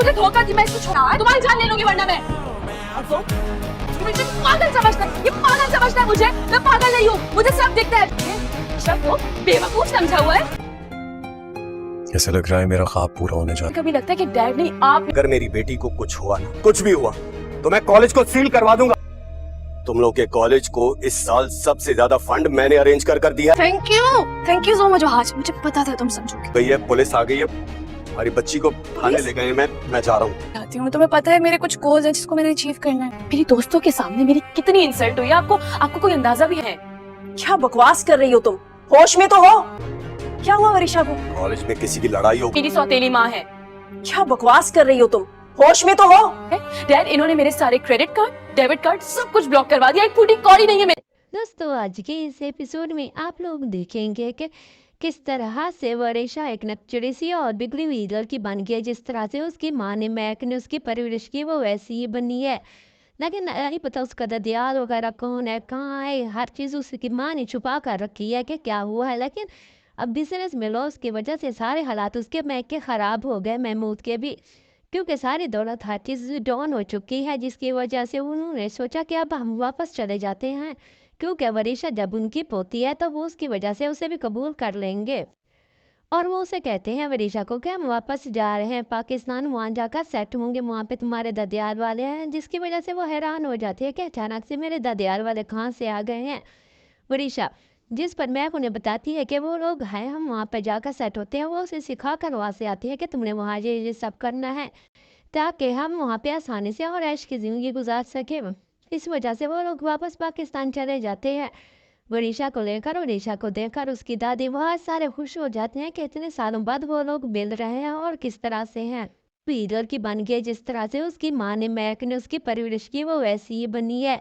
मुझे धोखा दी, मैं इसको छोड़ा, तुम्हारी जान ले लूंगी वरना मैं। तो तुम मुझे पागल समझता है, ये पागल समझता है मुझे, मैं पागल नहीं हूँ, मुझे सब दिखता है। शब को बेवकूफ समझा हुआ है। ऐसा लग रहा है मेरा ख्वाब पूरा होने जा रहा है। कभी लगता है कि डैड नहीं आप। अगर मेरी बेटी को कुछ हुआ ना, कुछ भी हुआ तो मैं कॉलेज को सील करवा दूंगा। तुम लोग के कॉलेज को इस साल सबसे ज्यादा फंड मैंने अरेंज कर दिया। Thank you so much. आज मुझे पता था तुम समझोगे। गई है, पुलिस आ गई है, हमारी बच्ची को थाने ले गए। मैं जा रहा हूँ। चाहती हूँ, तुम्हें पता है मेरे कुछ गोल्स हैं जिसको मैंने अचीव करना है। मेरी दोस्तों के सामने मेरी कितनी इंसल्ट हुई है, आपको कोई अंदाजा भी है? क्या बकवास कर रही हो तुम? होश में तो हो? क्या हुआ वरीशा को? कॉलेज में किसी की लड़ाई हो? मेरी सौतेली माँ है। क्या बकवास कर रही हो तुम? होश में तो हो? डैड, इन्होंने मेरे सारे क्रेडिट कार्ड, डेबिट कार्ड सब कुछ ब्लॉक करवा दिया। एक फूटी कौड़ी नहीं है मेरे। दोस्तों, आज के इस एपिसोड में आप लोग देखेंगे कि किस तरह से वरीशा एक नकचड़ी सी और बिगड़ी हुई लड़की बन गई है। जिस तरह से उसकी माँ ने महक ने उसकी परवरिश की, वो वैसी ही बनी है। लेकिन नहीं पता उसका ददियाल वगैरह कौन है, कहाँ है, हर चीज़ उसकी माँ ने छुपा कर रखी है कि क्या हुआ है। लेकिन अब बिजनेस में लॉस की वजह से सारे हालात उसके महक के ख़राब हो गए, महमूद के भी, क्योंकि सारी दौलत हर चीज़ डाउन हो चुकी है। जिसकी वजह से उन्होंने सोचा कि अब हम वापस चले जाते हैं, क्योंकि वरीशा जब उनकी पोती है तो वो उसकी वजह से उसे भी कबूल कर लेंगे। और वो उसे कहते हैं वरीशा को कि हम वापस जा रहे हैं पाकिस्तान, वहाँ जाकर सेट होंगे, वहाँ पे तुम्हारे ददियाल वाले हैं। जिसकी वजह से वो हैरान हो जाती है कि अचानक से मेरे ददियाल वाले कहाँ से आ गए हैं। वरीशा, जिस पर महक उन्हें बताती है कि वो लोग हैं, हम वहाँ पर जाकर सेट होते हैं। वो उसे सिखा कर वहाँ से आती है कि तुमने वहाँ ये सब करना है ताकि हम वहाँ पे आसानी से और ऐश की ज़िंदगी गुजार सके। इस वजह से वो लोग वापस पाकिस्तान चले जाते हैं। वरीशा को लेकर और ईशा को देखकर उसकी दादी बहुत सारे खुश हो जाते हैं कि इतने सालों बाद वो लोग मिल रहे हैं और किस तरह से हैं। पीलर की बन गई, जिस तरह से उसकी माँ ने महक ने उसकी परवरिश की, वो वैसी ही बनी है।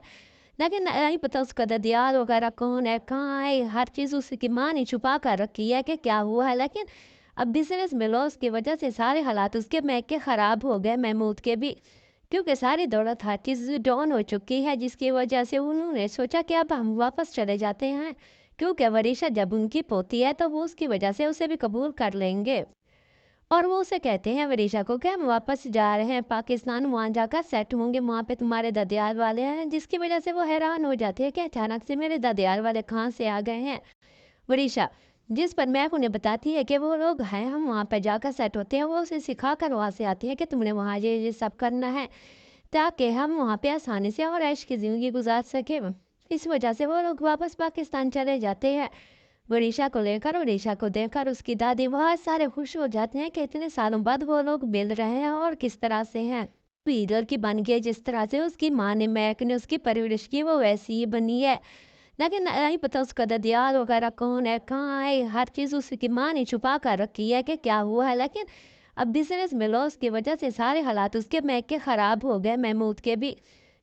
लेकिन नहीं पता उसका ददियाल वगैरह कौन है, कहाँ है, हर चीज़ उसकी माँ ने छुपा कर रखी है कि क्या हुआ है। लेकिन अब बिजनेस में लॉस की वजह से सारे हालात उसके महक के ख़राब हो गए, महमूद के भी, क्योंकि सारी दौलत हर चीज़ डाउन हो चुकी है। जिसकी वजह से उन्होंने सोचा कि अब हम वापस चले जाते हैं, क्योंकि वरीशा जब उनकी पोती है तो वो उसकी वजह से उसे भी कबूल कर लेंगे। और वो उसे कहते हैं वरीशा को कि हम वापस जा रहे हैं पाकिस्तान, वहाँ जाकर सेट होंगे, वहाँ पे तुम्हारे ददियाल वाले हैं। जिसकी वजह से वो हैरान हो जाते हैं कि अचानक से मेरे ददियाल वाले कहाँ से आ गए हैं। वरीशा, जिस पर महक उन्हें बताती है कि वो लोग हैं, हम वहाँ पर जाकर सेट होते हैं। वो उसे सिखा कर वहाँ से आती है कि तुमने वहाँ ये सब करना है ताकि हम वहाँ पे आसानी से और ऐश की ज़िंदगी गुजार सके। इस वजह से वो लोग वापस पाकिस्तान चले जाते हैं। वरीशा को लेकर और ईशा को देखकर उसकी दादी बहुत सारे खुश हो जाते हैं कि इतने सालों बाद वो लोग मिल रहे हैं और किस तरह से हैं। पीलर की बन गई, जिस तरह से उसकी माँ ने महक ने उसकी परवरिश की, वो वैसी ही बनी है। लेकिन नहीं पता उसका ददियाल वगैरह कौन है, कहाँ है, हर चीज़ उसकी माँ ने छुपा कर रखी है कि क्या हुआ है। लेकिन अब बिजनेस में लॉस की वजह से सारे हालात उसके महक के ख़राब हो गए, महमूद के भी,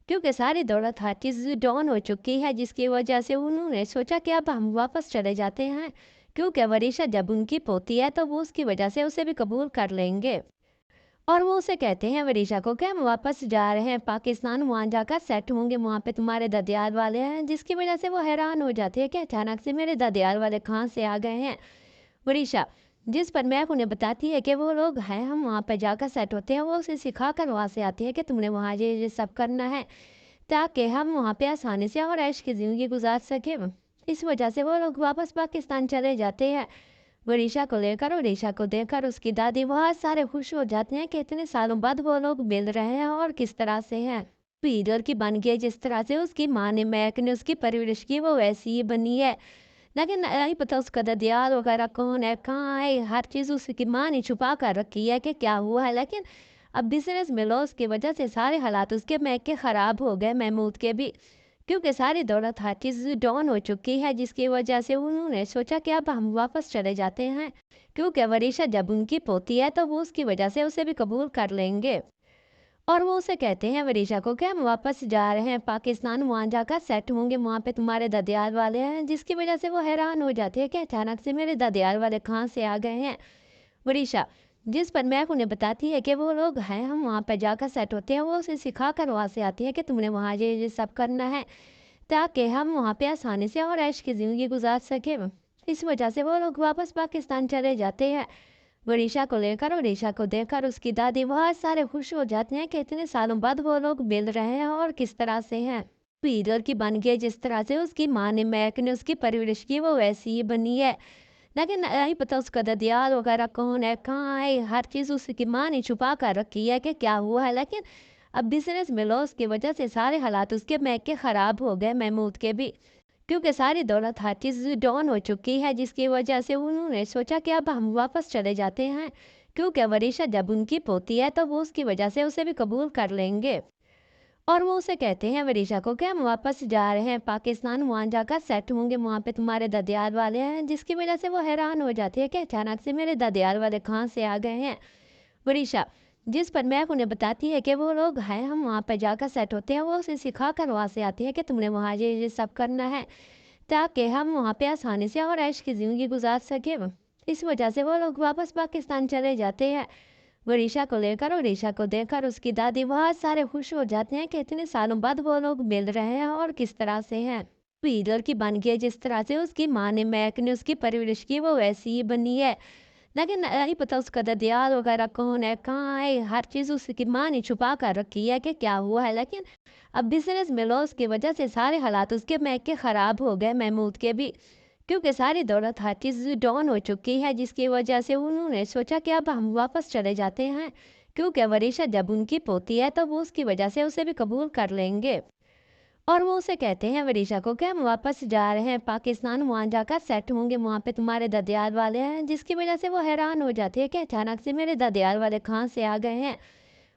क्योंकि सारी दौलत हर चीज़ डाउन हो चुकी है। जिसकी वजह से उन्होंने सोचा कि अब हम वापस चले जाते हैं, क्योंकि वरीशा जब उनकी पोती है तो वो उसकी वजह से उसे भी कबूल कर लेंगे। और वो उसे कहते हैं वरीशा को कि हम वापस जा रहे हैं पाकिस्तान, वहाँ जाकर सेट होंगे, वहाँ पे तुम्हारे ददियाल वाले हैं। जिसकी वजह से वो हैरान हो जाते हैं कि अचानक से मेरे ददियाल वाले कहाँ से आ गए हैं। वरीशा, जिस पर महक उन्हें बताती है कि वो लोग हैं, हम वहाँ पर जाकर सेट होते हैं। वो उसे सिखा कर वहाँ से आती है कि तुमने वहाँ ये सब करना है ताकि हम वहाँ पे आसानी से और ऐश की ज़िंदगी गुजार सके। इस वजह से वो लोग वापस पाकिस्तान चले जाते हैं। वरीशा को लेकर और ईशा को देखकर उसकी दादी बहुत सारे खुश हो जाते हैं कि इतने सालों बाद वो लोग मिल रहे हैं और किस तरह से हैं। पीलर की बन गई, जिस तरह से उसकी माँ ने महक ने उसकी परवरिश की, वो वैसी ही बनी है। लेकिन नहीं पता उसका ददियाल वगैरह कौन है, कहाँ है, हर चीज़ उसकी माँ ने छुपा कर रखी है कि क्या हुआ है। लेकिन अब बिजनेस में लॉस की वजह से सारे हालात उसके महक के ख़राब हो गए, महमूद के भी, क्योंकि सारी दौलत हर चीज़ डाउन हो चुकी है। जिसकी वजह से उन्होंने सोचा कि अब हम वापस चले जाते हैं, क्योंकि वरीशा जब उनकी पोती है तो वो उसकी वजह से उसे भी कबूल कर लेंगे। और वो उसे कहते हैं वरीशा को कि हम वापस जा रहे हैं पाकिस्तान, वहाँ जाकर सेट होंगे, वहाँ पे तुम्हारे ददियाल वाले हैं। जिसकी वजह से वो हैरान हो जाते हैं कि अचानक से मेरे ददियाल वाले कहाँ से आ गए हैं। वरीशा, जिस पर महक उन्हें बताती है कि वो लोग हैं, हम वहाँ पर जाकर सेट होते हैं। वो उसे सिखा कर वहाँ से आती है कि तुमने वहाँ ये सब करना है ताकि हम वहाँ पे आसानी से और ऐश की ज़िंदगी गुजार सके। इस वजह से वो लोग वापस पाकिस्तान चले जाते हैं। वरीशा को लेकर और ईशा को देखकर उसकी दादी बहुत सारे खुश हो जाते हैं कि इतने सालों बाद वो लोग मिल रहे हैं और किस तरह से हैं। पीटर की बन गई जिस तरह से उसकी माँ ने मैक ने उसकी परवरिश की वो वैसी ही बनी है, लेकिन नहीं पता उसका ददियाल वगैरह कौन है, कहाँ है, हर चीज़ उसकी माँ ने छुपा कर रखी है कि क्या हुआ है। लेकिन अब बिजनेस में लॉस की वजह से सारे हालात उसके मैक के ख़राब हो गए, महमूद के भी, क्योंकि सारी दौलत हर चीज़ डाउन हो चुकी है, जिसकी वजह से उन्होंने सोचा कि अब हम वापस चले जाते हैं, क्योंकि वरीशा जब उनकी पोती है तो वो उसकी वजह से उसे भी कबूल कर लेंगे। और वो उसे कहते हैं वरीशा को कि हम वापस जा रहे हैं पाकिस्तान, वहाँ जाकर सेट होंगे, वहाँ पे तुम्हारे ददियाल वाले हैं, जिसकी वजह से वो हैरान हो जाती है कि अचानक से मेरे ददियाल वाले कहाँ से आ गए हैं। वरीशा जिस पर मैक उन्हें बताती है कि वो लोग हैं, हम वहाँ पर जाकर सेट होते हैं, वो उसे सिखा कर वहाँ से आती है कि तुमने वहाँ ये सब करना है ताकि हम वहाँ पे आसानी से और ऐश की ज़िंदगी गुजार सके। इस वजह से वो लोग वापस पाकिस्तान चले जाते हैं। वरीशा को लेकर और ईशा को देखकर उसकी दादी बहुत सारे खुश हो जाते हैं कि इतने सालों बाद वो लोग मिल रहे हैं और किस तरह से हैं। पीटर की बन गई जिस तरह से उसकी माँ ने मैक ने उसकी परवरिश की वो वैसी ही बनी है, लेकिन नहीं पता उसका ददियाल वगैरह कौन है, कहाँ है, हर चीज़ उसकी माँ ने छुपा कर रखी है कि क्या हुआ है। लेकिन अब बिजनेस में लॉस की वजह से सारे हालात उसके मैक के ख़राब हो गए, महमूद के भी, क्योंकि सारी दौलत हर चीज़ डाउन हो चुकी है, जिसकी वजह से उन्होंने सोचा कि अब हम वापस चले जाते हैं, क्योंकि वरीशा जब उनकी पोती है तो वो उसकी वजह से उसे भी कबूल कर लेंगे। और वो उसे कहते हैं वरीशा को कि हम वापस जा रहे हैं पाकिस्तान, वहाँ जाकर सेट होंगे, वहाँ पे तुम्हारे ददियाल वाले हैं, जिसकी वजह से वो हैरान हो जाती है कि अचानक से मेरे ददियाल वाले कहाँ से आ गए हैं।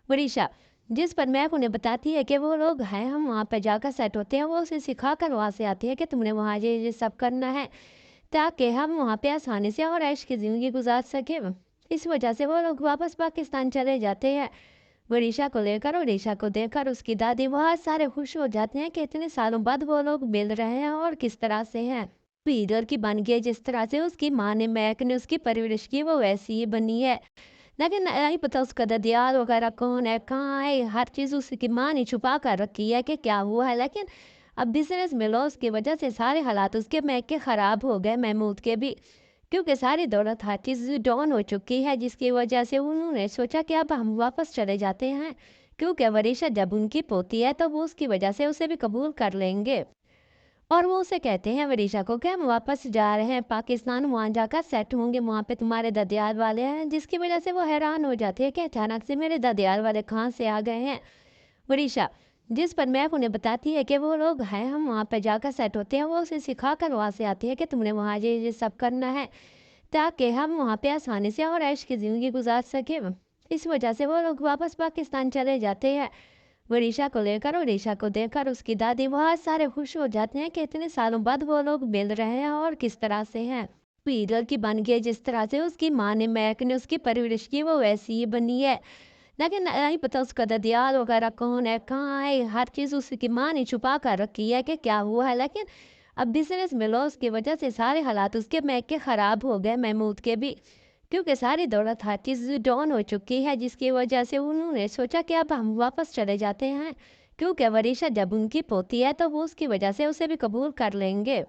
वरीशा जिस पर मैक उन्हें बताती है कि वो लोग हैं, हम वहाँ पर जाकर सेट होते हैं, वो उसे सिखा कर वहाँ से आती है कि तुमने वहाँ ये सब करना है ताकि हम वहाँ पे आसानी से और ऐश की ज़िंदगी गुजार सके। इस वजह से वो लोग वापस पाकिस्तान चले जाते हैं। वरीशा को लेकर और ईशा को देखकर उसकी दादी बहुत सारे खुश हो जाते हैं कि इतने सालों बाद वो लोग मिल रहे हैं और किस तरह से हैं। पीटर की बन गई जिस तरह से उसकी माँ ने मैक ने उसकी परवरिश की वो वैसी ही बनी है, लेकिन नहीं पता उसका ददियाल वगैरह कौन है, कहाँ है, हर चीज़ उसकी माँ ने छुपा कर रखी है कि क्या हुआ है। लेकिन अब बिजनेस में लॉस की वजह से सारे हालात उसके मैक के ख़राब हो गए, महमूद के भी, क्योंकि सारी दौलत हर चीज़ डाउन हो चुकी है, जिसकी वजह से उन्होंने सोचा कि अब हम वापस चले जाते हैं, क्योंकि वरीशा जब उनकी पोती है तो वो उसकी वजह से उसे भी कबूल कर लेंगे। और वो उसे कहते हैं वरीशा को कि हम वापस जा रहे हैं पाकिस्तान, वहाँ जाकर सेट होंगे, वहाँ पे तुम्हारे ददियाल वाले हैं, जिसकी वजह से वो हैरान हो जाती है कि अचानक से मेरे ददियाल वाले कहाँ से आ गए हैं। वरीशा जिस पर मैक उन्हें बताती है कि वो लोग हैं, हम वहाँ पर जाकर सेट होते हैं, वो उसे सिखा कर वहाँ से आती है कि तुमने वहाँ ये सब करना है ताकि हम वहाँ पे आसानी से और ऐश की ज़िंदगी गुजार सके। इस वजह से वो लोग वापस पाकिस्तान चले जाते हैं। वरीशा को लेकर और ईशा को देखकर उसकी दादी बहुत सारे खुश हो जाते हैं कि इतने सालों बाद वो लोग मिल रहे हैं और किस तरह से हैं। पीटर की बन गई जिस तरह से उसकी माँ ने मैक ने उसकी परवरिश की वो वैसी ही बनी है, लेकिन नहीं पता उसका ददियाल वगैरह कौन है, कहाँ है, हर चीज़ उसकी माँ ने छुपा कर रखी है कि क्या हुआ है। लेकिन अब बिजनेस में लॉस की वजह से सारे हालात उसके मैक के ख़राब हो गए, महमूद के भी, क्योंकि सारी दौलत हर चीज़ डाउन हो चुकी है, जिसकी वजह से उन्होंने सोचा कि अब हम वापस चले जाते हैं, क्योंकि वरीशा जब उनकी पोती है तो वो उसकी वजह से उसे भी कबूल कर लेंगे।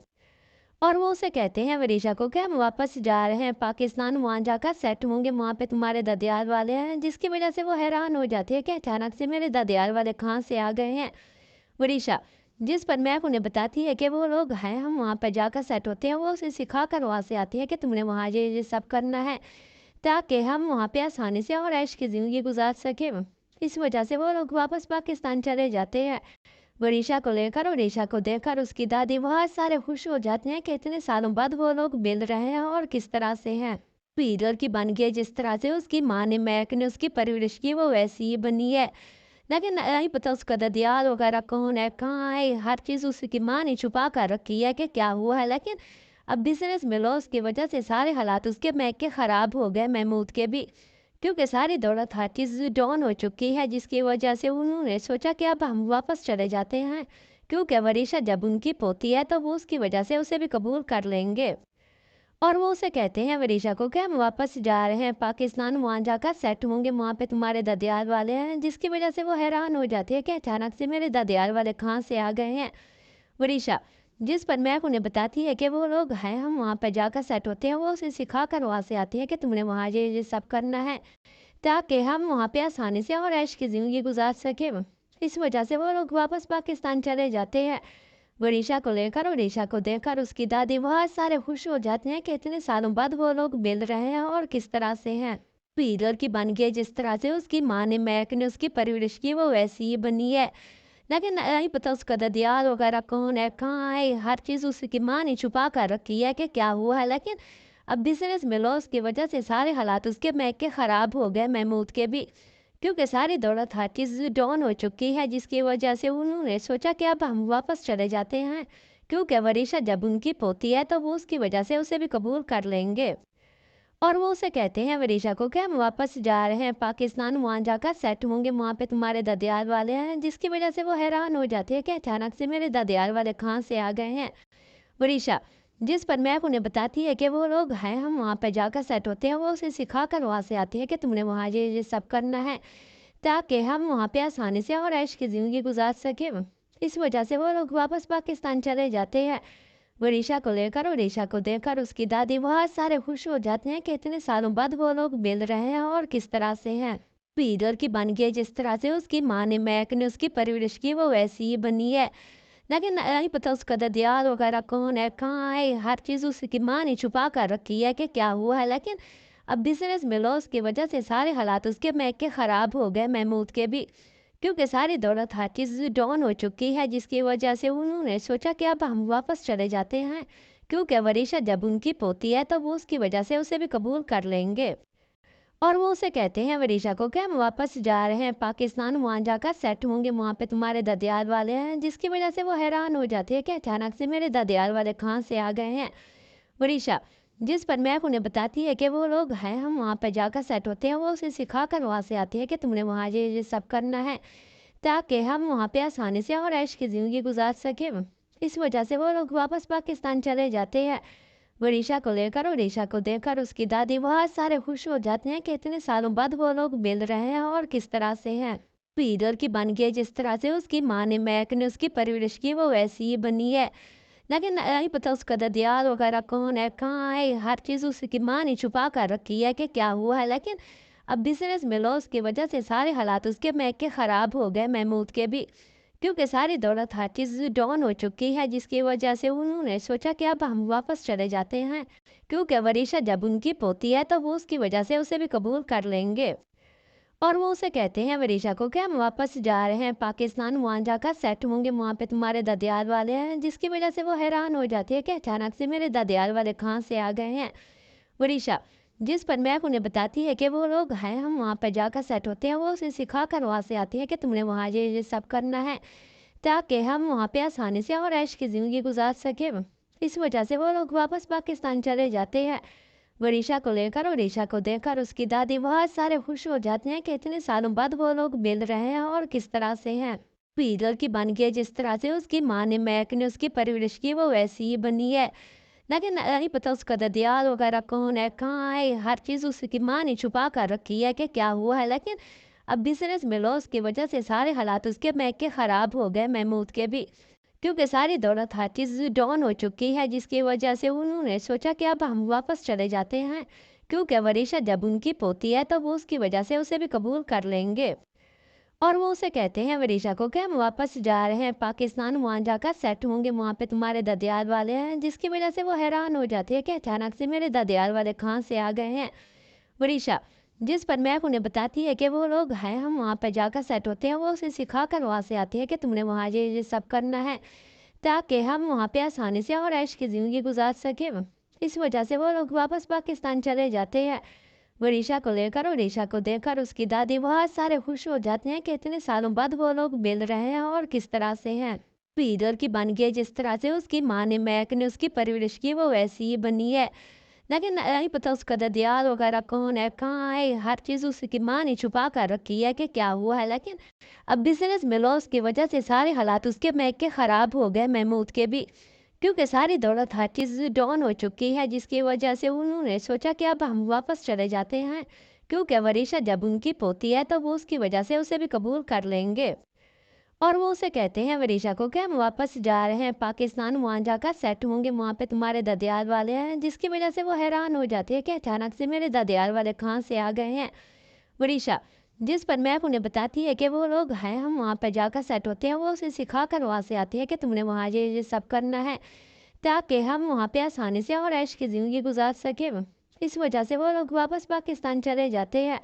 और वो उसे कहते हैं वरीशा को कि हम वापस जा रहे हैं पाकिस्तान, वहाँ जाकर सेट होंगे, वहाँ पे तुम्हारे ददियाल वाले हैं, जिसकी वजह से वो हैरान हो जाती है कि अचानक से मेरे ददियाल वाले कहाँ से आ गए हैं। वरीशा जिस पर मैक उन्हें बताती है कि वो लोग हैं, हम वहाँ पर जाकर सेट होते हैं, वो उसे सिखा कर वहाँ से आती है कि तुमने वहाँ ये सब करना है ताकि हम वहाँ पे आसानी से और ऐश की ज़िंदगी गुजार सके। इस वजह से वो लोग वापस पाकिस्तान चले जाते हैं। वरीशा को लेकर और ईशा को देखकर उसकी दादी बहुत सारे खुश हो जाते हैं कि इतने सालों बाद वो लोग मिल रहे हैं और किस तरह से हैं। पीटर की बन गई जिस तरह से उसकी माँ ने मैक ने उसकी परवरिश की वो वैसी ही बनी है, लेकिन नहीं पता उसका ददियाल वगैरह कौन है, कहाँ है, हर चीज़ उसकी माँ ने छुपा कर रखी है कि क्या हुआ है। लेकिन अब बिजनेस में लॉस की वजह से सारे हालात उसके मैक के ख़राब हो गए, महमूद के भी, क्योंकि सारी दौलत हर चीज़ डाउन हो चुकी है, जिसकी वजह से उन्होंने सोचा कि अब हम वापस चले जाते हैं, क्योंकि वरीशा जब उनकी पोती है तो वो उसकी वजह से उसे भी कबूल कर लेंगे। और वो उसे कहते हैं वरीशा को कि हम वापस जा रहे हैं पाकिस्तान, वहाँ जाकर सेट होंगे, वहाँ पे तुम्हारे ददियाल वाले हैं, जिसकी वजह से वो हैरान हो जाती है कि अचानक से मेरे ददियाल वाले कहाँ से आ गए हैं। वरीशा जिस पर मैक उन्हें बताती है कि वो लोग हैं, हम वहाँ पर जाकर सेट होते हैं। वो उसे सिखा कर वहाँ से आती है कि तुमने वहाँ ये सब करना है ताकि हम वहाँ पे आसानी से और ऐश की ज़िंदगी गुजार सके। इस वजह से वो लोग वापस पाकिस्तान चले जाते हैं। वरीशा को लेकर और ईशा को देखकर उसकी दादी बहुत सारे खुश हो जाते हैं कि इतने सालों बाद वो लोग मिल रहे हैं और किस तरह से हैं। पीलर की बन गई जिस तरह से उसकी माँ ने मैक ने उसकी परवरिश की, वो वैसी ही बनी है। लेकिन नहीं पता उसका ददियाल वगैरह कौन है, कहाँ है, हर चीज़ उसकी माँ ने छुपा कर रखी है कि क्या हुआ है। लेकिन अब बिजनेस में लॉस की वजह से सारे हालात उसके मैक के ख़राब हो गए, महमूद के भी, क्योंकि सारी दौलत हर चीज़ डाउन हो चुकी है, जिसकी वजह से उन्होंने सोचा कि अब हम वापस चले जाते हैं, क्योंकि वरीशा जब उनकी पोती है तो वो उसकी वजह से उसे भी कबूल कर लेंगे। और वो उसे कहते हैं वरीशा को कि हम वापस जा रहे हैं पाकिस्तान, वहाँ जाकर सेट होंगे, वहाँ पे तुम्हारे ददियाल वाले हैं, जिसकी वजह से वो हैरान हो जाती है कि अचानक से मेरे ददियाल वाले कहाँ से आ गए हैं। वरीशा जिस पर मैक उन्हें बताती है कि वो लोग हैं, हम वहाँ पर जाकर सेट होते हैं। वो उसे सिखा कर वहाँ से आती है कि तुमने वहाँ ये सब करना है ताकि हम वहाँ पे आसानी से और ऐश की ज़िंदगी गुजार सके। इस वजह से वो लोग वापस पाकिस्तान चले जाते हैं। वरीशा को लेकर और ईशा को देखकर उसकी दादी बहुत सारे खुश हो जाते हैं कि इतने सालों बाद वो लोग मिल रहे हैं और किस तरह से हैं। पीटर की बन गई जिस तरह से उसकी माँ ने मैक ने उसकी परवरिश की, वो वैसी ही बनी है। लेकिन नहीं पता उसका ददियाल वगैरह कौन है, कहाँ है, हर चीज़ उसकी माँ ने छुपा कर रखी है कि क्या हुआ है। लेकिन अब बिजनेस में लॉस की वजह से सारे हालात उसके मैक के ख़राब हो गए, महमूद के भी, क्योंकि सारी दौलत हर चीज़ डाउन हो चुकी है, जिसकी वजह से उन्होंने सोचा कि अब हम वापस चले जाते हैं, क्योंकि वरीशा जब उनकी पोती है तो वो उसकी वजह से उसे भी कबूल कर लेंगे। और वो उसे कहते हैं वरीशा को कि हम वापस जा रहे हैं पाकिस्तान, वहाँ जाकर सेट होंगे, वहाँ पे तुम्हारे ददियाल वाले हैं, जिसकी वजह से वो हैरान हो जाती है कि अचानक से मेरे ददियाल वाले कहाँ से आ गए हैं। वरीशा जिस पर मैक उन्हें बताती है कि वो लोग हैं, हम वहाँ पर जाकर सेट होते हैं। वो उसे सिखा कर वहाँ से आती है कि तुमने वहाँ ये सब करना है ताकि हम वहाँ पे आसानी से और ऐश की ज़िंदगी गुजार सके। इस वजह से वो लोग वापस पाकिस्तान चले जाते हैं। वरीशा को लेकर और ईशा को देखकर उसकी दादी बहुत सारे खुश हो जाते हैं कि इतने सालों बाद वो लोग मिल रहे हैं और किस तरह से हैं। पीटर की बन गई जिस तरह से उसकी माँ ने मैक ने उसकी परवरिश की, वो वैसी ही बनी है। लेकिन नहीं पता उसका ददियाल वगैरह कौन है, कहाँ है, हर चीज़ उसकी माँ ने छुपा कर रखी है कि क्या हुआ है। लेकिन अब बिजनेस में लॉस की वजह से सारे हालात उसके मैक के ख़राब हो गए, महमूद के भी, क्योंकि सारी दौलत हर चीज़ डाउन हो चुकी है, जिसकी वजह से उन्होंने सोचा कि अब हम वापस चले जाते हैं, क्योंकि वरीशा जब उनकी पोती है तो वो उसकी वजह से उसे भी कबूल कर लेंगे। और वो उसे कहते हैं वरीशा को कि हम वापस जा रहे हैं पाकिस्तान, वहाँ जाकर सेट होंगे, वहाँ पे तुम्हारे ददियाल वाले हैं, जिसकी वजह से वो हैरान हो जाती है कि अचानक से मेरे ददियाल वाले कहाँ से आ गए हैं। वरीशा जिस पर मैक उन्हें बताती है कि वो लोग हैं, हम वहाँ पर जाकर सेट होते हैं। वो उसे सिखा कर वहाँ से आती है कि तुमने वहाँ ये सब करना है ताकि हम वहाँ पे आसानी से और ऐश की ज़िंदगी गुजार सके। इस वजह से वो लोग वापस पाकिस्तान चले जाते हैं। वरीशा को लेकर और ईशा को देखकर उसकी दादी बहुत सारे खुश हो जाते हैं कि इतने सालों बाद वो लोग मिल रहे हैं और किस तरह से हैं। पीटर की बन गई जिस तरह से उसकी माँ ने मैक ने उसकी परवरिश की, वो वैसी ही बनी है। लेकिन नहीं पता उसका ददियाल वगैरह कौन है, कहाँ है, हर चीज़ उसकी माँ ने छुपा कर रखी है कि क्या हुआ है। लेकिन अब बिजनेस में लॉस की वजह से सारे हालात उसके मैक के ख़राब हो गए, महमूद के भी, क्योंकि सारी दौलत हर चीज़ डाउन हो चुकी है, जिसकी वजह से उन्होंने सोचा कि अब हम वापस चले जाते हैं, क्योंकि वरीशा जब उनकी पोती है तो वो उसकी वजह से उसे भी कबूल कर लेंगे। और वो उसे कहते हैं वरीशा को कि हम वापस जा रहे हैं पाकिस्तान, वहाँ जाकर सेट होंगे, वहाँ पे तुम्हारे ददियाल वाले हैं, जिसकी वजह से वो हैरान हो जाती है कि अचानक से मेरे ददियाल वाले कहाँ से आ गए हैं। वरीशा जिस पर मैक उन्हें बताती है कि वो लोग हैं, हम वहाँ पर जाकर सेट होते हैं। वो उसे सिखा कर वहाँ से आती है कि तुमने वहाँ ये सब करना है ताकि हम वहाँ पे आसानी से और ऐश की ज़िंदगी गुजार सके। इस वजह से वो लोग वापस पाकिस्तान चले जाते हैं। वरीशा को लेकर और ईशा को देखकर उसकी दादी बहुत सारे खुश हो जाते हैं कि इतने सालों बाद वो लोग मिल रहे हैं और किस तरह से हैं। पीटर की बन गई जिस तरह से उसकी माँ ने मैक ने उसकी परवरिश की, वो वैसी ही बनी है। लेकिन नहीं पता उसका ददियाल वगैरह कौन है, कहाँ है, हर चीज़ उसकी माँ ने छुपा कर रखी है कि क्या हुआ है। लेकिन अब बिजनेस में लॉस की वजह से सारे हालात उसके मैक के ख़राब हो गए, महमूद के भी, क्योंकि सारी दौलत हर चीज़ डाउन हो चुकी है, जिसकी वजह से उन्होंने सोचा कि अब हम वापस चले जाते हैं, क्योंकि वरीशा जब उनकी पोती है तो वो उसकी वजह से उसे भी कबूल कर लेंगे। और वो उसे कहते हैं वरीशा को कि हम वापस जा रहे हैं पाकिस्तान, वहाँ जाकर सेट होंगे, वहाँ पे तुम्हारे ददियाल वाले हैं, जिसकी वजह से वो हैरान हो जाती है कि अचानक से मेरे ददियाल वाले कहाँ से आ गए हैं। वरीशा जिस पर मैप उन्हें बताती है कि वो लोग हैं, हम वहाँ पर जाकर सेट होते हैं। वो उसे सिखा कर वहाँ से आती है कि तुमने वहाँ ये सब करना है ताकि हम वहाँ पे आसानी से और ऐश की ज़िंदगी गुजार सके। इस वजह से वो लोग वापस पाकिस्तान चले जाते हैं।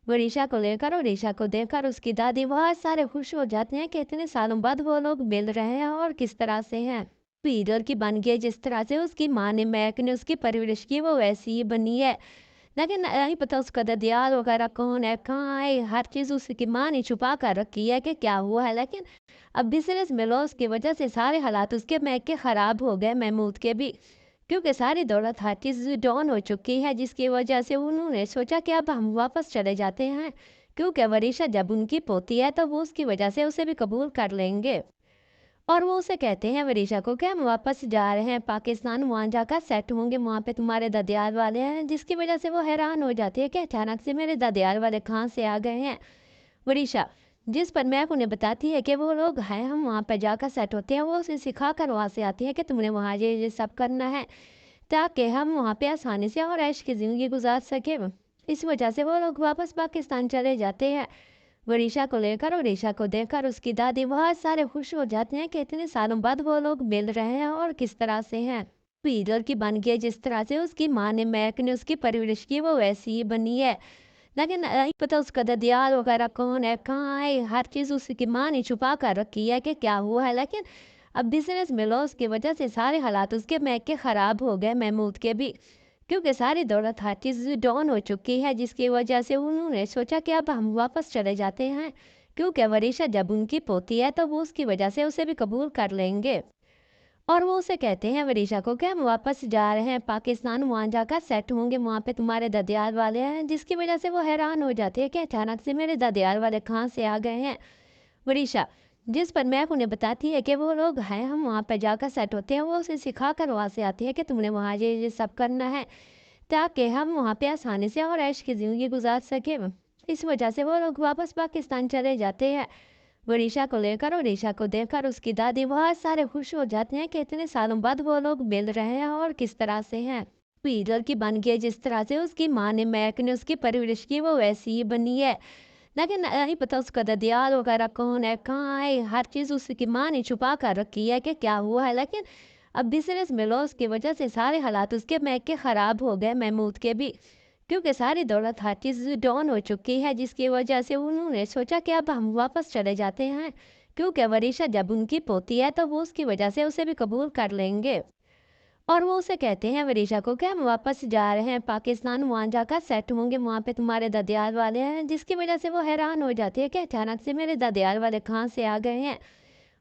वरीशा को लेकर और ईशा को देखकर उसकी दादी बहुत सारे खुश हो जाते हैं कि इतने सालों बाद वो लोग मिल रहे हैं और किस तरह से हैं। पीटर की बन गई जिस तरह से उसकी माँ ने मैक ने उसकी परवरिश की, वो वैसी ही बनी है। लेकिन नहीं पता उसका ददियाल वगैरह कौन है, कहाँ है, हर चीज़ उसकी माँ ने छुपा कर रखी है कि क्या हुआ है। लेकिन अब बिजनेस में लॉस की वजह से सारे हालात उसके मैक के ख़राब हो गए, महमूद के भी, क्योंकि सारी दौलत हर चीज़ डाउन हो चुकी है, जिसकी वजह से उन्होंने सोचा कि अब हम वापस चले जाते हैं, क्योंकि वरीशा जब उनकी पोती है तो वो उसकी वजह से उसे भी कबूल कर लेंगे। और वो उसे कहते हैं वरीशा को कि हम वापस जा रहे हैं पाकिस्तान, वहाँ जाकर सेट होंगे, वहाँ पे तुम्हारे ददियाल वाले हैं, जिसकी वजह से वो हैरान हो जाती है कि अचानक से मेरे ददियाल वाले कहाँ से आ गए हैं। वरीशा जिस पर मैप उन्हें बताती है कि वो लोग हैं, हम वहाँ पर जाकर सेट होते हैं। वो उसे सिखा कर वहाँ से आती है कि तुमने वहाँ ये सब करना है ताकि हम वहाँ पे आसानी से और ऐश की ज़िंदगी गुजार सके। इस वजह से वो लोग वापस पाकिस्तान चले जाते हैं। वरीशा को लेकर और ईशा को देखकर उसकी दादी बहुत सारे खुश हो जाते हैं कि इतने सालों बाद वो लोग मिल रहे हैं और किस तरह से हैं। पीटर की बन गई जिस तरह से उसकी माँ ने मैक ने उसकी परवरिश की, वो वैसी ही बनी है। लेकिन नहीं पता उसका ददियाल वगैरह कौन है, कहाँ है, हर चीज़ उसकी माँ ने छुपा कर रखी है कि क्या हुआ है। लेकिन अब बिजनेस में लॉस की वजह से सारे हालात उसके मैक के ख़राब हो गए, महमूद के भी, क्योंकि सारी दौलत हर चीज़ डाउन हो चुकी है, जिसकी वजह से उन्होंने सोचा कि अब हम वापस चले जाते हैं, क्योंकि वरीशा जब उनकी पोती है तो वो उसकी वजह से उसे भी कबूल कर लेंगे। और वो उसे कहते हैं वरीशा को कि हम वापस जा रहे हैं पाकिस्तान, वहाँ जाकर सेट होंगे, वहाँ पे तुम्हारे ददियाल वाले हैं, जिसकी वजह से वो हैरान हो जाते हैं कि अचानक से मेरे ददियाल वाले कहाँ से आ गए हैं। वरीशा जिस पर मैप उन्हें बताती है कि वो लोग हैं, हम वहाँ पर जाकर सेट होते हैं। वो उसे सिखा कर वहाँ से आती है कि तुमने वहाँ ये सब करना है ताकि हम वहाँ पे आसानी से और ऐश की ज़िंदगी गुजार सके। इस वजह से वो लोग वापस पाकिस्तान चले जाते हैं। वरीशा को लेकर और ईशा को देखकर उसकी दादी बहुत सारे खुश हो जाते हैं कि इतने सालों बाद वो लोग मिल रहे हैं और किस तरह से हैं। पीटर की बन गई जिस तरह से उसकी माँ ने मैक ने उसकी परवरिश की, वो वैसी ही बनी है। लेकिन नहीं पता उसका ददियाल वगैरह कौन है, कहाँ है, हर चीज़ उसकी माँ ने छुपा कर रखी है कि क्या हुआ है। लेकिन अब बिजनेस में लॉस की वजह से सारे हालात उसके मैक के ख़राब हो गए, महमूद के भी, क्योंकि सारी दौलत हर चीज़ डाउन हो चुकी है, जिसकी वजह से उन्होंने सोचा कि अब हम वापस चले जाते हैं, क्योंकि वरीशा जब उनकी पोती है तो वो उसकी वजह से उसे भी कबूल कर लेंगे। और वो उसे कहते हैं वरीशा को कि हम वापस जा रहे हैं पाकिस्तान, वहाँ जाकर सेट होंगे, वहाँ पे तुम्हारे ददियाल वाले हैं, जिसकी वजह से वो हैरान हो जाती है कि अचानक से मेरे ददियाल वाले कहाँ से आ गए हैं।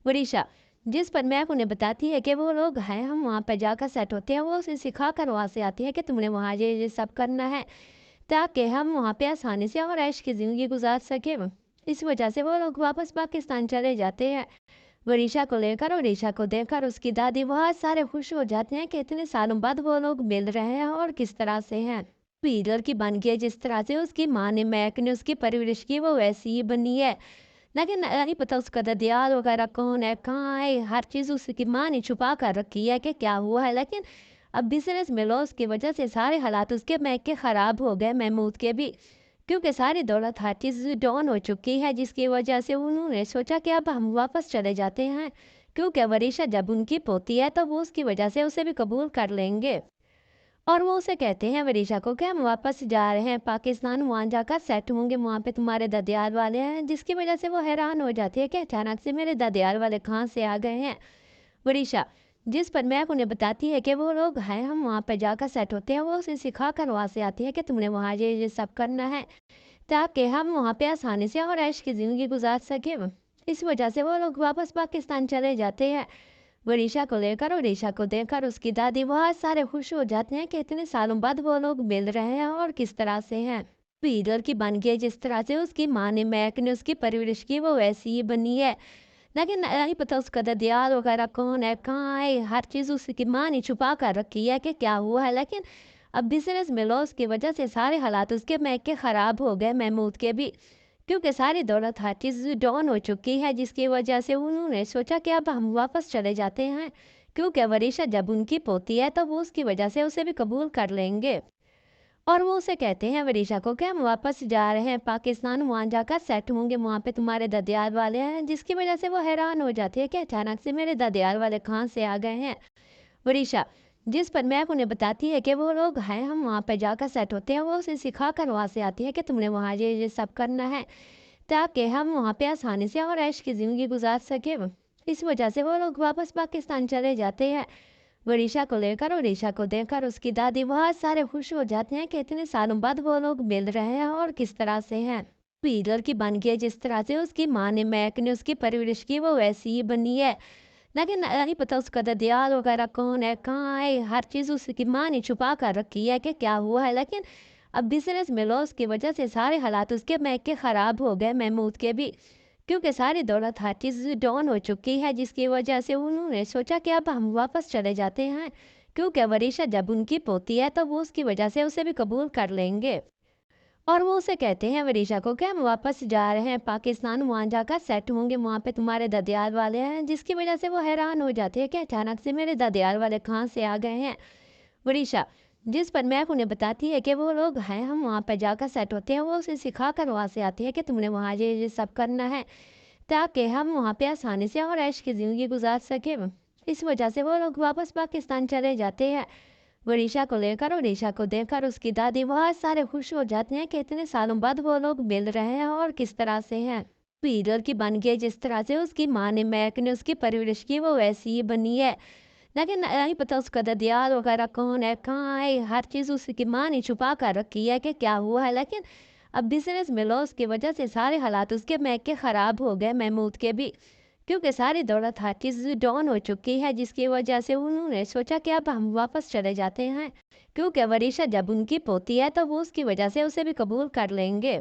वरीशा जिस पर मैप उन्हें बताती है कि वो लोग हैं, हम वहाँ पर जाकर सेट होते हैं। वो उसे सिखा कर वहाँ से आती है कि तुमने वहाँ ये सब करना है ताकि हम वहाँ पे आसानी से और ऐश की ज़िंदगी गुजार सके। इस वजह से वो लोग वापस पाकिस्तान चले जाते हैं। वरीशा को लेकर और ईशा को देखकर उसकी दादी बहुत सारे खुश हो जाते हैं कि इतने सालों बाद वो लोग मिल रहे हैं और किस तरह से हैं। पीटर की बन गई जिस तरह से उसकी माँ ने मैक ने उसकी परवरिश की, वो वैसी ही बनी है। लेकिन नहीं पता उसका ददियाल वगैरह कौन है, कहाँ है, हर चीज़ उसकी माँ ने छुपा कर रखी है कि क्या हुआ है। लेकिन अब बिजनेस में लॉस की वजह से सारे हालात उसके मैक के ख़राब हो गए, महमूद के भी, क्योंकि सारी दौलत हर चीज़ डाउन हो चुकी है, जिसकी वजह से उन्होंने सोचा कि अब हम वापस चले जाते हैं, क्योंकि वरीशा जब उनकी पोती है तो वो उसकी वजह से उसे भी कबूल कर लेंगे। और वो उसे कहते हैं वरीशा को कि हम वापस जा रहे हैं पाकिस्तान, वहाँ जाकर सेट होंगे, वहाँ पे तुम्हारे ददियाल वाले हैं, जिसकी वजह से वो हैरान हो जाती है कि अचानक से मेरे ददियाल वाले कहाँ से आ गए हैं। वरीशा जिस पर मैप उन्हें बताती है कि वो लोग हैं, हम वहाँ पर जाकर सेट होते हैं। वो उसे सिखा कर वहाँ से आती है कि तुमने वहाँ ये सब करना है ताकि हम वहाँ पे आसानी से और ऐश की ज़िंदगी गुजार सके। इस वजह से वो लोग वापस पाकिस्तान चले जाते हैं। वरीशा को लेकर और ईशा को देखकर उसकी दादी बहुत सारे खुश हो जाते हैं कि इतने सालों बाद वो लोग मिल रहे हैं और किस तरह से हैं। पीटर की बन गई जिस तरह से उसकी माँ ने मैक ने उसकी परवरिश की, वो वैसी ही बनी है। लेकिन नहीं पता उसका ददियाल वगैरह कौन है, कहाँ है, हर चीज़ उसकी माँ ने छुपा कर रखी है कि क्या हुआ है। लेकिन अब बिजनेस में लॉस की वजह से सारे हालात उसके मैक के ख़राब हो गए, महमूद के भी, क्योंकि सारी दौलत हर चीज़ डाउन हो चुकी है, जिसकी वजह से उन्होंने सोचा कि अब हम वापस चले जाते हैं, क्योंकि वरीशा जब उनकी पोती है तो वो उसकी वजह से उसे भी कबूल कर लेंगे। और वो उसे कहते हैं वरीशा को कि हम वापस जा रहे हैं पाकिस्तान, वहाँ जाकर सेट होंगे, वहाँ पे तुम्हारे ददियाल वाले हैं, जिसकी वजह से वो हैरान हो जाती है कि अचानक से मेरे ददियाल वाले कहाँ से आ गए हैं। वरीशा जिस पर मैक उन्हें बताती है कि वो लोग हैं, हम वहाँ पे जाकर सेट होते हैं। वो उसे सिखा कर वहाँ से आती है कि तुमने वहाँ ये सब करना है ताकि हम वहाँ पे आसानी से और ऐश की ज़िंदगी गुजार सके। इस वजह से वो लोग वापस पाकिस्तान चले जाते हैं। वरीशा को लेकर और ईशा को देखकर उसकी दादी बहुत सारे खुश हो जाते हैं कि इतने सालों बाद वो लोग मिल रहे हैं और किस तरह से हैं। पीटर की बन गई जिस तरह से उसकी माँ ने मैक ने उसकी परवरिश की, वो वैसी ही बनी है। लेकिन नहीं पता उसका ददियाल वगैरह कौन है, कहाँ है, हर चीज़ उसकी माँ ने छुपा कर रखी है कि क्या हुआ है। लेकिन अब बिजनेस में लॉस की वजह से सारे हालात उसके मैक के ख़राब हो गए, महमूद के भी, क्योंकि सारी दौलत हर चीज़ डाउन हो चुकी है, जिसकी वजह से उन्होंने सोचा कि अब हम वापस चले जाते हैं, क्योंकि वरीशा जब उनकी पोती है तो वो उसकी वजह से उसे भी कबूल कर लेंगे। और वो उसे कहते हैं वरीशा को कि हम वापस जा रहे हैं पाकिस्तान, वहाँ जाकर सेट होंगे, वहाँ पे तुम्हारे ददियाल वाले हैं, जिसकी वजह से वो हैरान हो जाते हैं कि अचानक से मेरे ददियाल वाले कहाँ से आ गए हैं। वरीशा जिस पर मैक उन्हें बताती है कि वो लोग हैं, हम वहाँ पर जाकर सेट होते हैं। वो उसे सिखा कर वहाँ से आती है कि तुमने वहाँ ये सब करना है ताकि हम वहाँ पे आसानी से और ऐश की ज़िंदगी गुजार सके। इस वजह से वो लोग वापस पाकिस्तान चले जाते हैं। वरीशा को लेकर और ईशा को देखकर उसकी दादी बहुत सारे खुश हो जाते हैं कि इतने सालों बाद वो लोग मिल रहे हैं और किस तरह से हैं। पीटर की बन गई जिस तरह से उसकी माँ ने मैक ने उसकी परवरिश की, वो वैसी ही बनी है। लेकिन नहीं पता उसका ददियाल वगैरह कौन है, कहाँ है, हर चीज़ उसकी माँ ने छुपा कर रखी है कि क्या हुआ है। लेकिन अब बिजनेस में लॉस की वजह से सारे हालात उसके मैक के ख़राब हो गए, महमूद के भी, क्योंकि सारी दौलत हर चीज़ डाउन हो चुकी है, जिसकी वजह से उन्होंने सोचा कि अब हम वापस चले जाते हैं, क्योंकि वरीशा जब उनकी पोती है तो वो उसकी वजह से उसे भी कबूल कर लेंगे।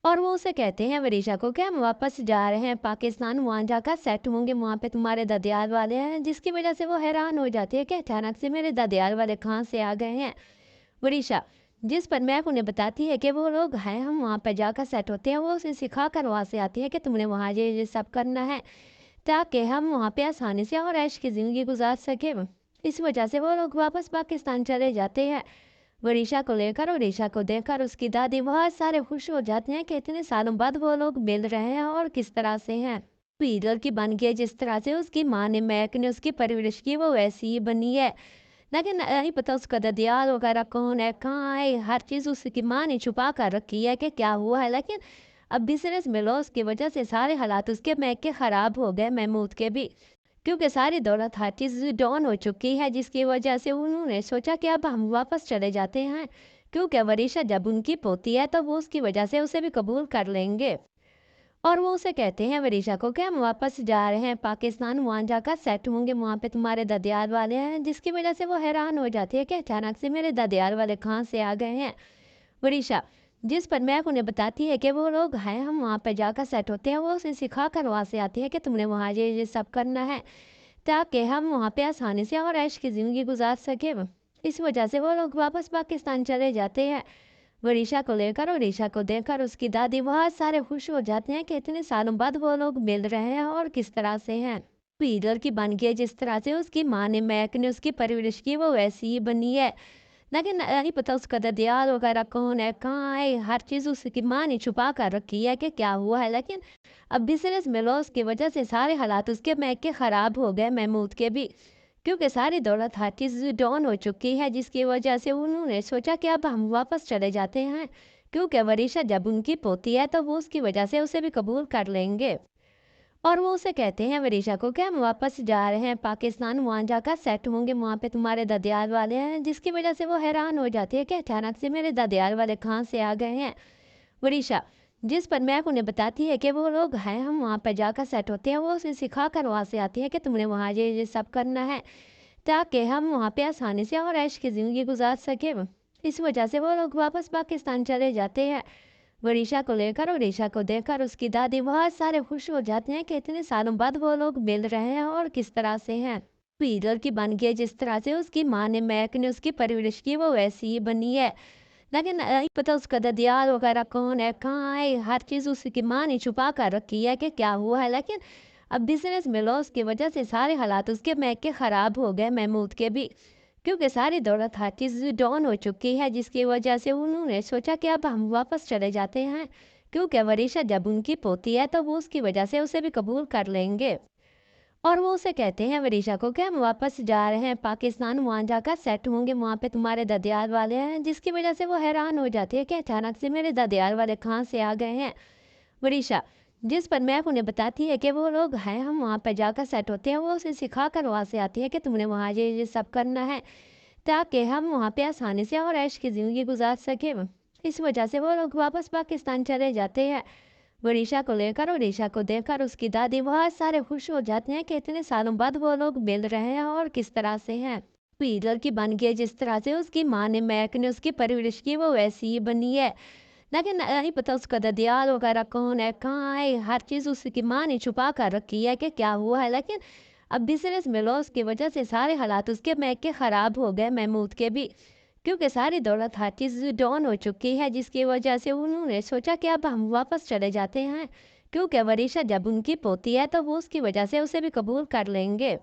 और वो उसे कहते हैं वरीशा को कि हम वापस जा रहे हैं पाकिस्तान, वहाँ जाकर सेट होंगे, वहाँ पे तुम्हारे ददियाल वाले हैं, जिसकी वजह से वो हैरान हो जाती है कि अचानक से मेरे ददियाल वाले कहाँ से आ गए हैं। वरीशा जिस पर मैक उन्हें बताती है कि वो लोग हैं, हम वहाँ पर जाकर सेट होते हैं। वो उसे सिखा कर वहाँ से आती है कि तुमने वहाँ ये सब करना है ताकि हम वहाँ पे आसानी से और ऐश की ज़िंदगी गुजार सके। इस वजह से वो लोग वापस पाकिस्तान चले जाते हैं। वरीशा को लेकर और ईशा को देखकर उसकी दादी बहुत सारे खुश हो जाते हैं कि इतने सालों बाद वो लोग मिल रहे हैं और किस तरह से हैं। पीटर की बन गई जिस तरह से उसकी माँ ने मैक ने उसकी परवरिश की, वो वैसी ही बनी है। लेकिन नहीं पता उसका ददियाल वगैरह कौन है, कहाँ है, हर चीज़ उसकी माँ ने छुपा कर रखी है कि क्या हुआ है। लेकिन अब बिजनेस में लॉस की वजह से सारे हालात उसके मैक के ख़राब हो गए, महमूद के भी, क्योंकि सारी दौलत हर चीज़ डाउन हो चुकी है, जिसकी वजह से उन्होंने सोचा कि अब हम वापस चले जाते हैं, क्योंकि वरीशा जब उनकी पोती है तो वो उसकी वजह से उसे भी कबूल कर लेंगे। और वो उसे कहते हैं वरीशा को कि हम वापस जा रहे हैं पाकिस्तान, वहाँ जाकर सेट होंगे, वहाँ पे तुम्हारे ददियाल वाले हैं, जिसकी वजह से वो हैरान हो जाती है कि अचानक से मेरे ददियाल वाले कहाँ से आ गए हैं। वरीशा जिस पर मैक उन्हें बताती है कि वो लोग हैं, हम वहाँ पर जाकर सेट होते हैं। वो उसे सिखा कर वहाँ से आती है कि तुमने वहाँ ये सब करना है ताकि हम वहाँ पे आसानी से और ऐश की ज़िंदगी गुजार सके। इस वजह से वो लोग वापस पाकिस्तान चले जाते हैं। वरीशा को लेकर और ईशा को देखकर उसकी दादी बहुत सारे खुश हो जाते हैं कि इतने सालों बाद वो लोग मिल रहे हैं और किस तरह से हैं। पीटर की बन गई जिस तरह से उसकी माँ ने मैक ने उसकी परवरिश की, वो वैसी ही बनी है। लेकिन नहीं पता उसका ददियाल वगैरह कौन है, कहाँ है, हर चीज़ उसकी माँ ने छुपा कर रखी है कि क्या हुआ है। लेकिन अब बिजनेस में लॉस की वजह से सारे हालात उसके मैक के ख़राब हो गए, महमूद के भी, क्योंकि सारी दौलत हर चीज़ डाउन हो चुकी है, जिसकी वजह से उन्होंने सोचा कि अब हम वापस चले जाते हैं, क्योंकि वरीशा जब उनकी पोती है तो वो उसकी वजह से उसे भी कबूल कर लेंगे। और वो उसे कहते हैं वरीशा को कि हम वापस जा रहे हैं पाकिस्तान, वहाँ जाकर सेट होंगे, वहाँ पे तुम्हारे ददियाल वाले हैं, जिसकी वजह से वो हैरान हो जाती है कि अचानक से मेरे ददियाल वाले कहाँ से आ गए हैं। वरीशा जिस पर मैक उन्हें बताती है कि वो लोग हैं, हम वहाँ पर जाकर सेट होते हैं। वो उसे सिखा कर वहाँ से आती है कि तुमने वहाँ ये सब करना है ताकि हम वहाँ पे आसानी से और ऐश की ज़िंदगी गुजार सके। इस वजह से वो लोग वापस पाकिस्तान चले जाते हैं। वरीशा को लेकर और ईशा को देखकर उसकी दादी बहुत सारे खुश हो जाते हैं कि इतने सालों बाद वो लोग मिल रहे हैं और किस तरह से हैं। पीटर की बन गई जिस तरह से उसकी माँ ने मैक ने उसकी परवरिश की, वो वैसी ही बनी है। लेकिन नहीं पता उसका ददियाल वगैरह कौन है, कहाँ है, हर चीज़ उसकी माँ ने छुपा कर रखी है कि क्या हुआ है। लेकिन अब बिजनेस में लॉस की वजह से सारे हालात उसके मैके ख़राब हो गए, महमूद के भी, क्योंकि सारी दौलत हर चीज़ डाउन हो चुकी है, जिसकी वजह से उन्होंने सोचा कि अब हम वापस चले जाते हैं, क्योंकि वरीशा जब उनकी पोती है तो वो उसकी वजह से उसे भी कबूल कर लेंगे। और वो उसे कहते हैं वरीशा को कि हम वापस जा रहे हैं पाकिस्तान, वहाँ जाकर सेट होंगे, वहाँ पे तुम्हारे ददियाल वाले हैं, जिसकी वजह से वो हैरान हो जाती है कि अचानक से मेरे ददियाल वाले कहाँ से आ गए हैं। वरीशा जिस पर मैप उन्हें बताती है कि वो लोग हैं, हम वहाँ पर जाकर सेट होते हैं, वो उसे सिखा कर वहाँ से आती है कि तुमने वहाँ ये सब करना है ताकि हम वहाँ पे आसानी से और ऐश की ज़िंदगी गुजार सके। इस वजह से वो लोग वापस पाकिस्तान चले जाते हैं। वरीशा को लेकर और ईशा को देखकर उसकी दादी बहुत सारे खुश हो जाते हैं कि इतने सालों बाद वो लोग मिल रहे हैं और किस तरह से हैं। पीटर की बन गई जिस तरह से उसकी माँ ने मैक ने उसकी परवरिश की, वो वैसी ही बनी है। लेकिन नहीं पता उसका ददियाल वगैरह कौन है, कहाँ है, हर चीज़ उसकी माँ ने छुपा कर रखी है कि क्या हुआ है। लेकिन अब बिजनेस में लॉस की वजह से सारे हालात उसके मैक के ख़राब हो गए, महमूद के भी, क्योंकि सारी दौलत हर चीज़ डाउन हो चुकी है, जिसकी वजह से उन्होंने सोचा कि अब हम वापस चले जाते हैं, क्योंकि वरीशा जब उनकी पोती है तो वो उसकी वजह से उसे भी कबूल कर लेंगे।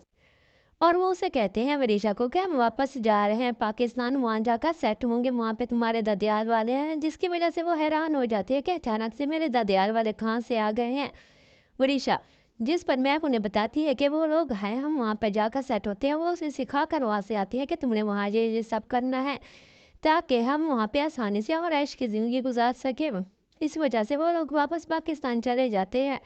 और वो उसे कहते हैं वरीशा को कि हम वापस जा रहे हैं पाकिस्तान, वहाँ जाकर सेट होंगे, वहाँ पे तुम्हारे ददियाल वाले हैं, जिसकी वजह से वो हैरान हो जाती है कि अचानक से मेरे ददियाल वाले कहाँ से आ गए हैं। वरीशा जिस पर मैप उन्हें बताती है कि वो लोग हैं, हम वहाँ पर जाकर सेट होते हैं, वो उसे सिखा कर वहाँ से आती है कि तुमने वहाँ ये सब करना है ताकि हम वहाँ पे आसानी से और ऐश की ज़िंदगी गुजार सके। इस वजह से वो लोग वापस पाकिस्तान चले जाते हैं।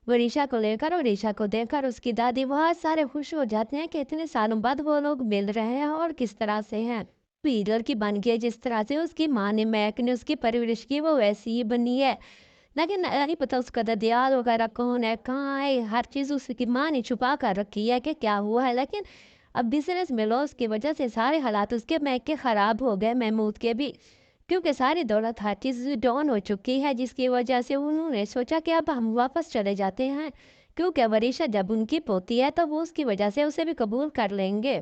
वरीशा को लेकर और ईशा को देखकर उसकी दादी बहुत सारे खुश हो जाते हैं कि इतने सालों बाद वो लोग मिल रहे हैं और किस तरह से हैं। पीटर की बन गई जिस तरह से उसकी माँ ने मैक ने उसकी परवरिश की, वो वैसी ही बनी है। लेकिन नहीं पता उसका ददियाल वगैरह कौन है, कहाँ है, हर चीज़ उसकी माँ ने छुपा कर रखी है कि क्या हुआ है। लेकिन अब बिजनेस में लॉस की वजह से सारे हालात उसके मैक के ख़राब हो गए, महमूद के भी, क्योंकि सारी दौलत हर चीज़ डाउन हो चुकी है, जिसकी वजह से उन्होंने सोचा कि अब हम वापस चले जाते हैं, क्योंकि वरीशा जब उनकी पोती है तो वो उसकी वजह से उसे भी कबूल कर लेंगे।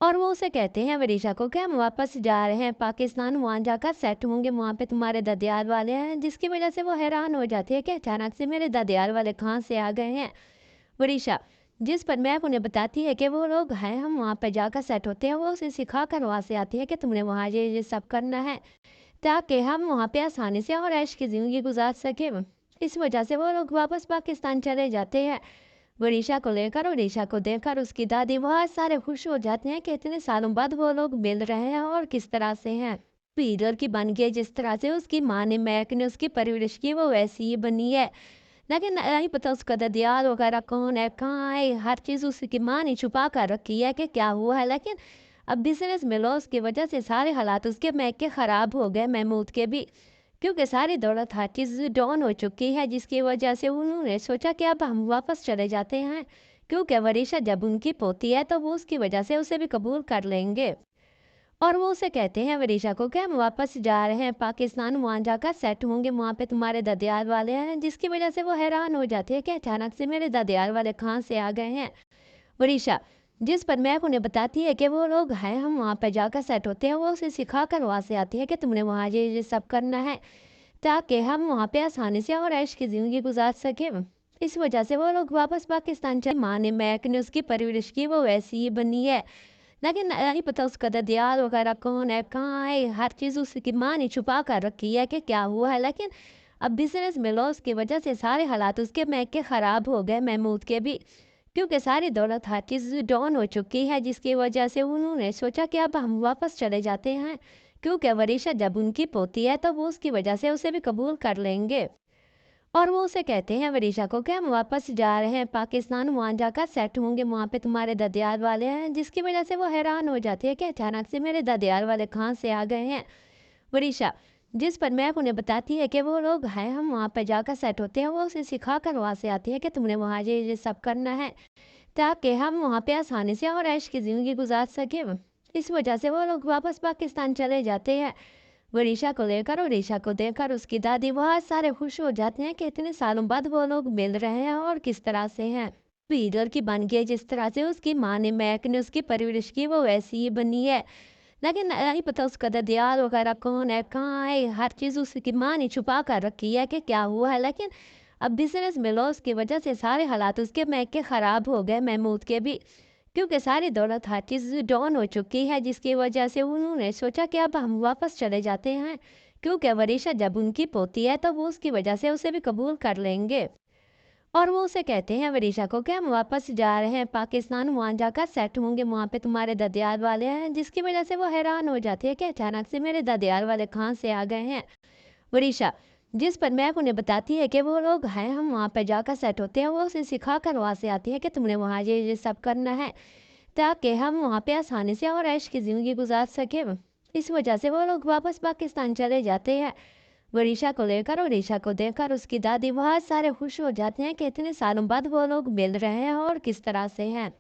और वो उसे कहते हैं वरीशा को कि हम वापस जा रहे हैं पाकिस्तान, वहाँ जाकर सेट होंगे, वहाँ पे तुम्हारे ददियाल वाले हैं, जिसकी वजह से वो हैरान हो जाती है कि अचानक से मेरे ददियाल वाले कहाँ से आ गए हैं। वरीशा जिस पर मैप उन्हें बताती है कि वो लोग हैं, हम वहाँ पर जाकर सेट होते हैं, वो उसे सिखा कर वहाँ से आती है कि तुमने वहाँ ये सब करना है ताकि हम वहाँ पे आसानी से और ऐश की ज़िंदगी गुजार सके। इस वजह से वो लोग वापस पाकिस्तान चले जाते हैं। वरीशा को लेकर और ईशा को देखकर उसकी दादी बहुत सारे खुश हो जाते हैं कि इतने सालों बाद वो लोग मिल रहे हैं और किस तरह से हैं। पीटर की बन गई जिस तरह से उसकी माँ ने मैक ने उसकी परवरिश की, वो वैसी ही बनी है। लेकिन नहीं पता उसका ददियाल वगैरह कौन है, कहाँ है, हर चीज़ उसकी माँ ने छुपा कर रखी है कि क्या हुआ है। लेकिन अब बिजनेस में लॉस की वजह से सारे हालात उसके मैक के ख़राब हो गए, महमूद के भी, क्योंकि सारी दौलत हर चीज़ डाउन हो चुकी है, जिसकी वजह से उन्होंने सोचा कि अब हम वापस चले जाते हैं, क्योंकि वरीशा जब उनकी पोती है तो वो उसकी वजह से उसे भी कबूल कर लेंगे। और वो उसे कहते हैं वरीशा को कि हम वापस जा रहे हैं पाकिस्तान, वहाँ जाकर सेट होंगे, वहाँ पे तुम्हारे ददियाल वाले हैं, जिसकी वजह से वो हैरान हो जाती है कि अचानक से मेरे ददियाल वाले कहाँ से आ गए हैं। वरीशा जिस पर मैप उन्हें बताती है कि वो लोग हैं, हम वहाँ पर जाकर सेट होते हैं, वो उसे सिखा कर वहाँ से आती है कि तुमने वहाँ ये सब करना है ताकि हम वहाँ पे आसानी से और ऐश की ज़िंदगी गुजार सके। इस वजह से वो लोग वापस पाकिस्तान चले। माँ ने मैक ने उसकी परवरिश की, वो वैसी ही बनी है। लेकिन नहीं पता उसका ददियाल वगैरह कौन है, कहाँ है, हर चीज़ उसकी माँ ने छुपा कर रखी है कि क्या हुआ है। लेकिन अब बिजनेस में लॉस की वजह से सारे हालात उसके मैक के ख़राब हो गए, महमूद के भी, क्योंकि सारी दौलत हर चीज़ डाउन हो चुकी है, जिसकी वजह से उन्होंने सोचा कि अब हम वापस चले जाते हैं, क्योंकि वरीशा जब उनकी पोती है तो वो उसकी वजह से उसे भी कबूल कर लेंगे। और वो उसे कहते हैं वरीशा को कि हम वापस जा रहे हैं पाकिस्तान, वहाँ जाकर सेट होंगे, वहाँ पे तुम्हारे ददियाल वाले हैं, जिसकी वजह से वो हैरान हो जाती है कि अचानक से मेरे ददियाल वाले कहाँ से आ गए हैं। वरीशा जिस पर मैप उन्हें बताती है कि वो लोग हैं, हम वहाँ पर जाकर सेट होते हैं, वो उसे सिखा कर वहाँ से आती है कि तुमने वहाँ ये सब करना है ताकि हम वहाँ पे आसानी से और ऐश की ज़िंदगी गुजार सके। इस वजह से वो लोग वापस पाकिस्तान चले जाते हैं। वरीशा को लेकर और ईशा को देखकर उसकी दादी बहुत सारे खुश हो जाते हैं कि इतने सालों बाद वो लोग मिल रहे हैं और किस तरह से हैं। पीटर की बन गई जिस तरह से उसकी माँ ने मैक ने उसकी परवरिश की, वो वैसी ही बनी है। लेकिन नहीं पता उसका ददियाल वगैरह कौन है, कहाँ है, हर चीज़ उसकी माँ ने छुपा कर रखी है कि क्या हुआ है। लेकिन अब बिजनेस में लॉस की वजह से सारे हालात उसके मैके ख़राब हो गए, महमूद के भी, क्योंकि सारी दौलत हर चीज़ डाउन हो चुकी है, जिसकी वजह से उन्होंने सोचा कि अब हम वापस चले जाते हैं, क्योंकि वरीशा जब उनकी पोती है तो वो उसकी वजह से उसे भी कबूल कर लेंगे। और वो उसे कहते हैं वरीशा को कि हम वापस जा रहे हैं पाकिस्तान, वहाँ जाकर सेट होंगे, वहाँ पे तुम्हारे ददियाल वाले हैं, जिसकी वजह से वो हैरान हो जाती है कि अचानक से मेरे ददियाल वाले कहाँ से आ गए हैं। वरीशा जिस पर मैप उन्हें बताती है कि वो लोग हैं, हम वहाँ पर जाकर सेट होते हैं, वो उसे सिखा कर वहाँ से आती है कि तुमने वहाँ ये सब करना है ताकि हम वहाँ पे आसानी से और ऐश की ज़िंदगी गुजार सकें। इस वजह से वो लोग वापस पाकिस्तान चले जाते हैं वरीशा को लेकर, और वरीशा को देखकर उसकी दादी बहुत सारे खुश हो जाते हैं कि इतने सालों बाद वो लोग मिल रहे हैं और किस तरह से हैं।